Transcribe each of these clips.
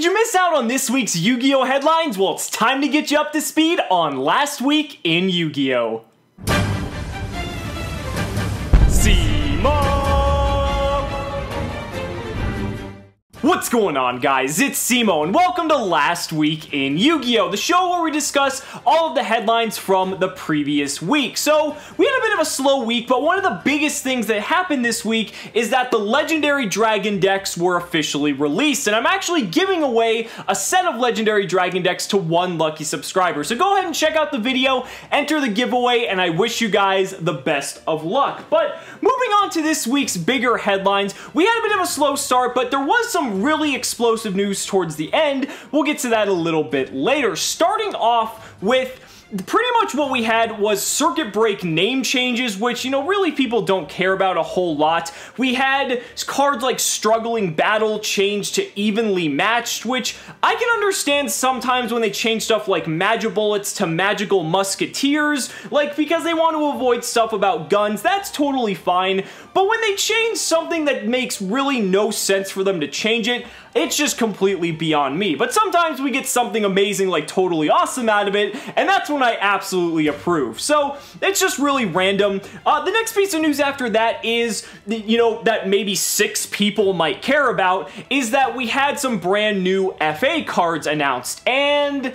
Did you miss out on this week's Yu-Gi-Oh! Headlines? Well, it's time to get you up to speed on last week in Yu-Gi-Oh! Cimoooooooo! What's going on, guys? It's Cimo, and welcome to Last Week in Yu-Gi-Oh! The show where we discuss all of the headlines from the previous week. So, we had a bit of a slow week, but one of the biggest things that happened this week is that the Legendary Dragon decks were officially released, and I'm actually giving away a set of Legendary Dragon decks to one lucky subscriber. So go ahead and check out the video, enter the giveaway, and I wish you guys the best of luck. But moving on to this week's bigger headlines, we had a bit of a slow start, but there was some really explosive news towards the end. We'll get to that a little bit later. Starting off with pretty much what we had was circuit break name changes, which, you know, really people don't care about a whole lot. We had cards like Struggling Battle changed to Evenly Matched, which I can understand sometimes when they change stuff like Magibullets to Magical Musketeers, like because they want to avoid stuff about guns. That's totally fine. But when they change something that makes really no sense for them to change it, it's just completely beyond me. But sometimes we get something amazing, like Totally Awesome out of it, and that's when I absolutely approve. So, it's just really random. The next piece of news after that is, you know, that maybe 6 people might care about, is that we had some brand new FA cards announced, and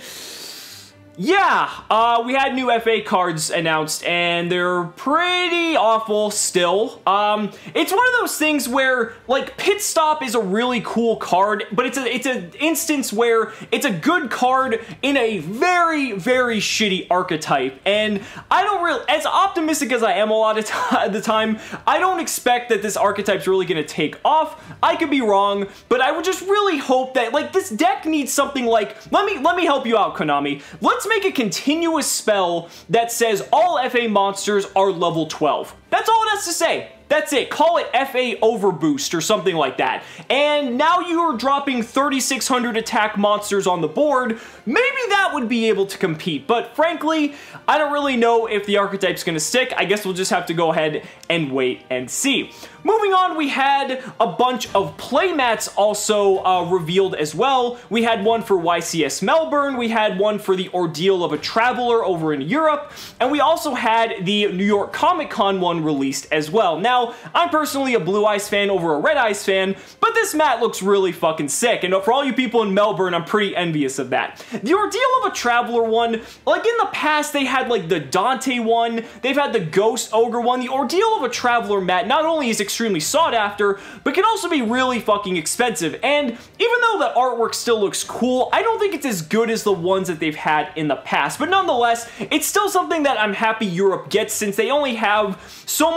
yeah, we had new FA cards announced, and they're pretty awful still. It's one of those things where, like, Pit Stop is a really cool card, but it's an instance where it's a good card in a very, very shitty archetype, and I don't really, as optimistic as I am a lot of the time, I don't expect that this archetype's really gonna take off. I could be wrong, but I would just really hope that, like, this deck needs something like, let me help you out, Konami. Let's make a continuous spell that says all FA monsters are level 12. That's all it has to say. That's it. Call it FA Overboost or something like that. And now you're dropping 3,600 attack monsters on the board. Maybe that would be able to compete. But frankly, I don't really know if the archetype's going to stick. I guess we'll just have to go ahead and wait and see. Moving on, we had a bunch of playmats also revealed as well. We had one for YCS Melbourne. We had one for the Ordeal of a Traveler over in Europe. And we also had the New York Comic Con one released as well. Now, I'm personally a Blue Eyes fan over a Red Eyes fan, but this mat looks really fucking sick, and for all you people in Melbourne, I'm pretty envious of that. The Ordeal of a Traveler one, like in the past, they had like the Dante one, they've had the Ghost Ogre one. The Ordeal of a Traveler mat not only is extremely sought after, but can also be really fucking expensive, and even though the artwork still looks cool, I don't think it's as good as the ones that they've had in the past, but nonetheless, it's still something that I'm happy Europe gets, since they only have so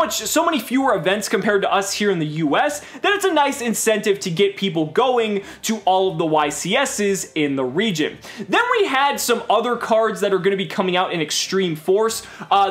many fewer events compared to us here in the US, that it's a nice incentive to get people going to all of the YCSs in the region. Then we had some other cards that are going to be coming out in Extreme Force.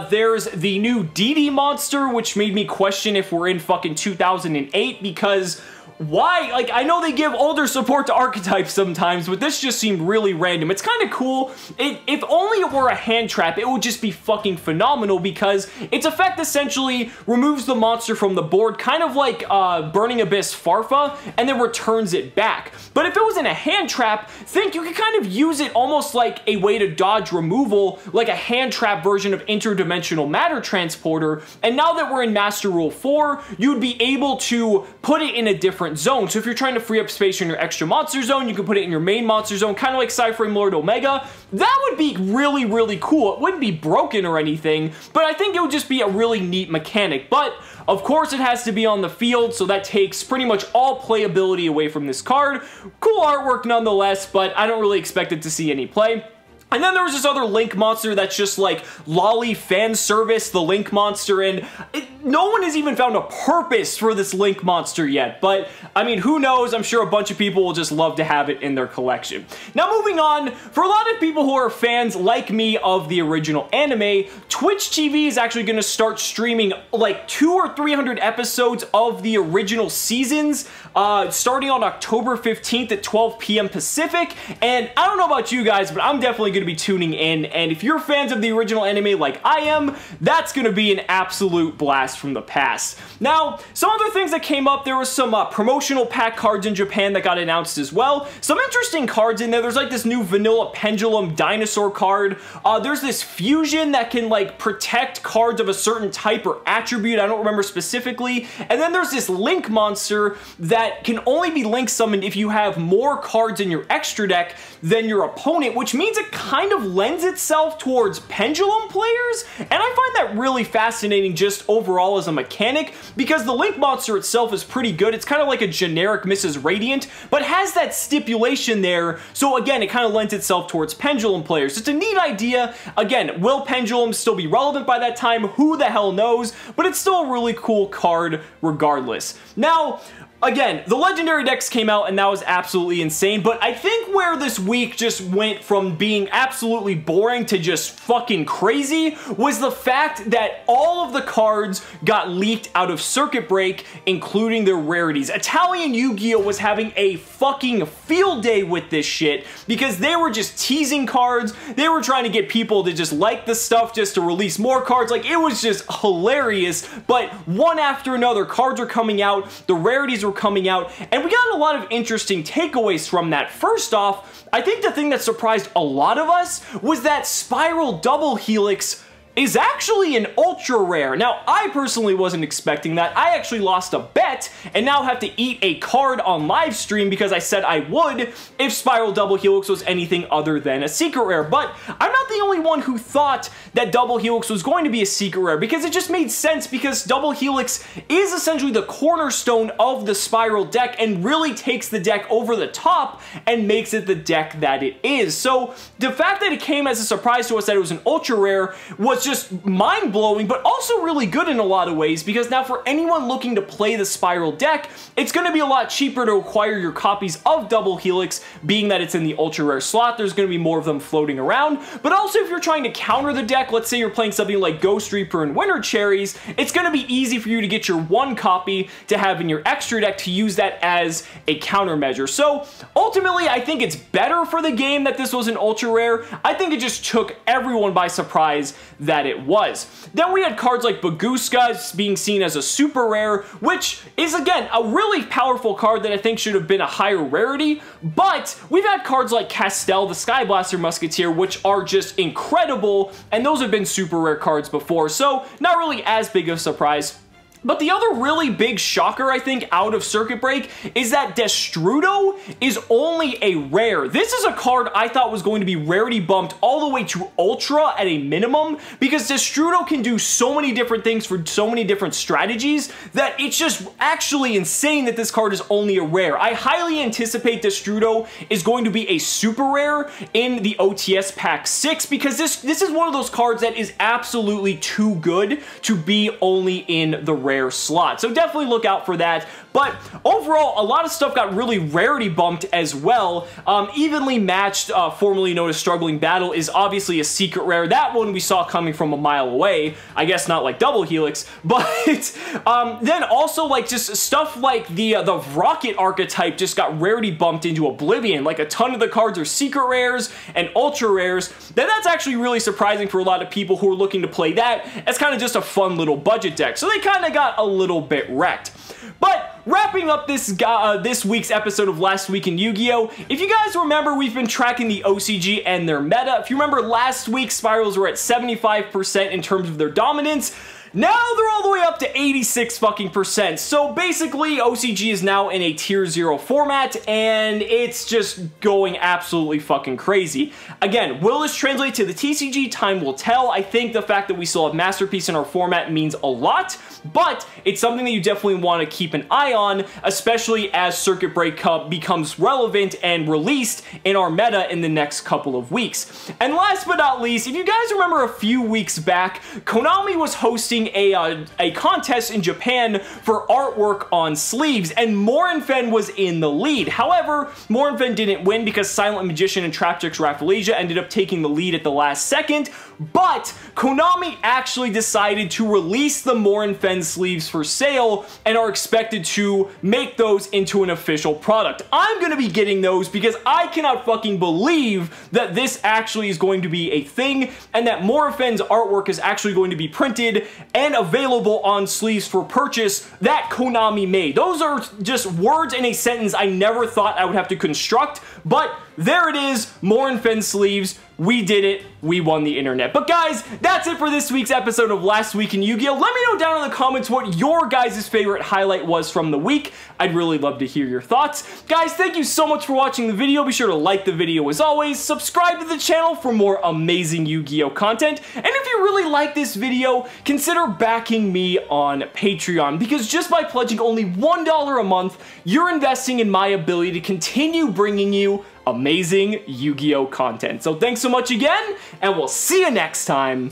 There's the new DD monster, which made me question if we're in fucking 2008, because why? Like, I know they give older support to archetypes sometimes, but this just seemed really random. It's kind of cool. If only it were a hand trap, it would just be fucking phenomenal, because its effect essentially removes the monster from the board, kind of like Burning Abyss Farfa, and then returns it back. But if it was in a hand trap, think you could kind of use it almost like a way to dodge removal, like a hand trap version of Interdimensional Matter Transporter, and now that we're in Master Rule 4, you'd be able to put it in a different zone. So if you're trying to free up space in your extra monster zone, you can put it in your main monster zone, kind of like Cyframe Lord Omega. That would be really, really cool. It wouldn't be broken or anything, but I think it would just be a really neat mechanic. But of course, it has to be on the field, so that takes pretty much all playability away from this card. Cool artwork nonetheless, but I don't really expect it to see any play. And then there was this other Link monster that's just like lolly fan service, the Link monster, and no one has even found a purpose for this Link monster yet. But, I mean, who knows? I'm sure a bunch of people will just love to have it in their collection. Now, moving on, for a lot of people who are fans like me of the original anime, Twitch TV is actually going to start streaming like 200 or 300 episodes of the original seasons, starting on October 15th at 12 p.m. Pacific. And I don't know about you guys, but I'm definitely going going to be tuning in, and if you're fans of the original anime like I am, that's going to be an absolute blast from the past. Now, some other things that came up, there was some promotional pack cards in Japan that got announced as well. Some interesting cards in there. There's like this new vanilla pendulum dinosaur card. There's this fusion that can like protect cards of a certain type or attribute. I don't remember specifically. And then there's this link monster that can only be link summoned if you have more cards in your extra deck than your opponent, which means it kind of lends itself towards pendulum players. And I find that really fascinating just overall as a mechanic, because the link monster itself is pretty good. It's kind of like a generic Mrs. Radiant, but has that stipulation there. So again, it kind of lends itself towards pendulum players. It's a neat idea. Again, will pendulums still be relevant by that time? Who the hell knows? But it's still a really cool card regardless. Now, again, the legendary decks came out and that was absolutely insane, but I think where this week just went from being absolutely boring to just fucking crazy was the fact that all of the cards got leaked out of Circuit Break, including their rarities. Italian Yu-Gi-Oh! Was having a fucking field day with this shit because they were just teasing cards. They were trying to get people to just like the stuff just to release more cards. Like, it was just hilarious, but one after another, cards are coming out, the rarities were coming out, and we got a lot of interesting takeaways from that. First off, I think the thing that surprised a lot of us was that Spiral Double Helix is actually an ultra rare. Now, I personally wasn't expecting that. I actually lost a bet and now have to eat a card on live stream because I said I would if Spiral Double Helix was anything other than a secret rare. But I'm not the only one who thought that Double Helix was going to be a secret rare, because it just made sense, because Double Helix is essentially the cornerstone of the Spiral deck and really takes the deck over the top and makes it the deck that it is. So the fact that it came as a surprise to us that it was an ultra rare was just mind-blowing, but also really good in a lot of ways, because now for anyone looking to play the Spiral deck, it's going to be a lot cheaper to acquire your copies of Double Helix, being that it's in the ultra rare slot. There's going to be more of them floating around, but also if you're trying to counter the deck, let's say you're playing something like Ghost Reaper and Winter Cherries, it's going to be easy for you to get your one copy to have in your extra deck to use that as a countermeasure. So ultimately, I think it's better for the game that this was an ultra rare. I think it just took everyone by surprise that it was. Then we had cards like Baguska being seen as a super rare, which is again a really powerful card that I think should have been a higher rarity, but we've had cards like Castel, the Sky Blaster Musketeer, which are just incredible, and those have been super rare cards before, so not really as big of a surprise. But the other really big shocker, I think, out of Circuit Break is that Destrudo is only a rare. This is a card I thought was going to be rarity bumped all the way to Ultra at a minimum, because Destrudo can do so many different things for so many different strategies that it's just actually insane that this card is only a rare. I highly anticipate Destrudo is going to be a super rare in the OTS Pack 6, because this is one of those cards that is absolutely too good to be only in the rare slot. So definitely look out for that. But overall, a lot of stuff got really rarity bumped as well. Evenly Matched, formerly known as Struggling Battle, is obviously a secret rare. That one we saw coming from a mile away. I guess not like Double Helix, but then also like just stuff like the Rocket archetype just got rarity bumped into oblivion. Like a ton of the cards are secret rares and ultra rares. Then that's actually really surprising for a lot of people who are looking to play that as kind of just a fun little budget deck. So they kind of got a little bit wrecked. But wrapping up this week's episode of Last Week in Yu-Gi-Oh! If you guys remember, we've been tracking the OCG and their meta. If you remember, last week, Spirals were at 75% in terms of their dominance. Now they're all the way up to 86 fucking percent. So basically, OCG is now in a tier 0 format, and it's just going absolutely fucking crazy. Again, will this translate to the TCG? Time will tell. I think the fact that we still have Masterpiece in our format means a lot, but it's something that you definitely want to keep an eye on, especially as Circuit Break Cup becomes relevant and released in our meta in the next couple of weeks. And last but not least, if you guys remember a few weeks back, Konami was hosting hosting a contest in Japan for artwork on sleeves, and Morinfen was in the lead. However, Morinfen didn't win because Silent Magician and Traptrix Rafflesia ended up taking the lead at the last second, but Konami actually decided to release the Morinfen sleeves for sale and are expected to make those into an official product. I'm gonna be getting those because I cannot fucking believe that this actually is going to be a thing and that Morinfen's artwork is actually going to be printed and available on sleeves for purchase that Konami made. Those are just words in a sentence I never thought I would have to construct, but there it is, Morinfen sleeves. We did it. We won the internet. But guys, that's it for this week's episode of Last Week in Yu-Gi-Oh! Let me know down in the comments what your guys' favorite highlight was from the week. I'd really love to hear your thoughts. Guys, thank you so much for watching the video. Be sure to like the video as always. Subscribe to the channel for more amazing Yu-Gi-Oh! Content. And if you really like this video, consider backing me on Patreon, because just by pledging only $1 a month, you're investing in my ability to continue bringing you amazing Yu-Gi-Oh! Content. So thanks so much again, and we'll see you next time.